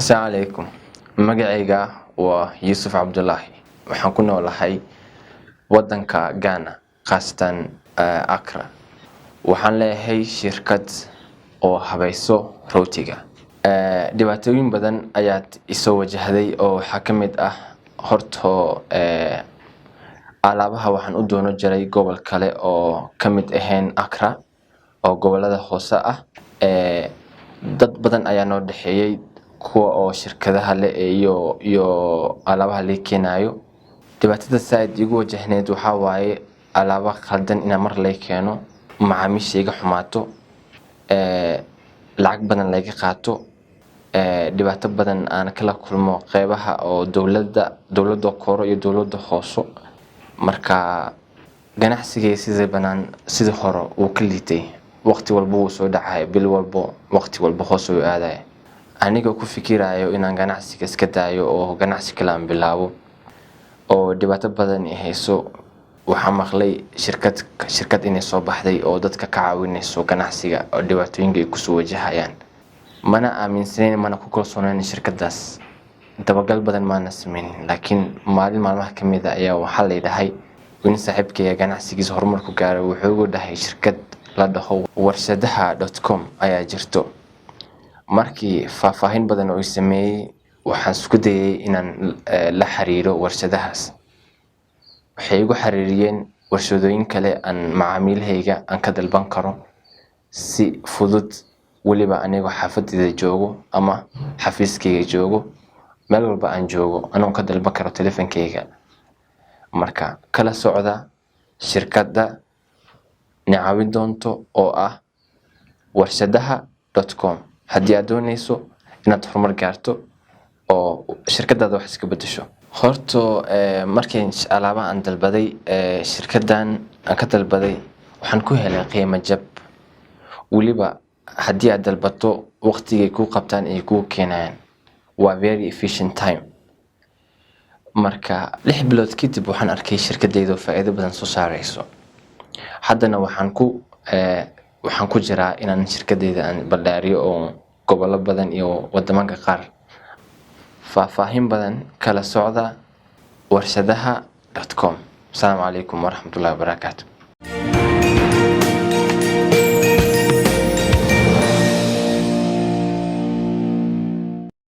السلام عليكم. magacayga waa Yusuf Abdullahi. waxaan ku noolahay wadanka Ghana, qaasatan Accra. waxaan leeyahay shirkad oo habayso rootiga. dhibaatooyin badan ayaa isoo wajahday oo waxa kamid ah horto alaabaha waxaan u doono jiray gobol kale oo kamid ahayn Accra oo gobolada hoose ah. dad badan ayaa noo dhaxeeyay kuwa oo shirkadaha leh iyo alaabaha la keenayo. dhibaatada saaid igu wajahneed waxa waaye alaaba khaldan in mar la keeno, macaamiishayga xumaato, lacag badan laga qaato, dhibaato badan aan kala kulmo qaybaha oo dawladda koro iyo dawladda hoose. marka ganacsiga sida hore uu ka liitay, waqti walba uu soo dhacay, bil walba waqti walba hoos u aaday. aniga ku fikirayo inaan ganacsiga iska daayo oo ganacsi kale aan bilaabo oo dhibaato badan hayso. waxaan maqlay shirkad inay soo baxday oo dadka ka caawinayso ganacsiga oo dhibaatooyinka ay ku soo wajahayaan. mana aaminsaneyn, mana ku kalsoonayn shirkadaas. dabagal badan maana sameyn, laakiin maalmaha kamid ah ayaa waxa la yiraahday in saaxiibkay ganacsigiisa horumarku gaaray. wuxuu ugu dhahay shirkad la dhaho warshadaha.com ayaa jirto. markii faahfaahin badan oo sameeyay waxaan isku dayay inaan la xiriiro warshadahaas. waxay igu xiriiriyeen warshadooyin kale aan macaamiilhayga aan ka dalban karo si fudud, waliba aniga xaafadayda joogo ama xafiiskayga joogo, meel walba aan joogo anoo ka dalban karo telefonkayga. marka kala socda shirkadda caawin doonto oo ah warshadaha.com haddii aad doonayso inaad horumar gaarto oo shirkadaada wax iska bedesho. horto markii alaaba aan dalbaday shirkadan aan ka dalbaday waxaan ku helay qiimo jab, waliba haddii aad dalbato waqtigay ku qabtaan ay ku keenayaan waa very efficient time. marka 6 bilood kadib waxaan arkay shirkadayda faa'iido badan soo saarayso. haddana waxaan ku jiraa inaan shirkadayda aan ballaariyo oo gobollo badan iyo wadamada qaar. faahfaahin badan kala socda warshadaha.com. Assalamu alaykum warahmatullahi wabarakatuh.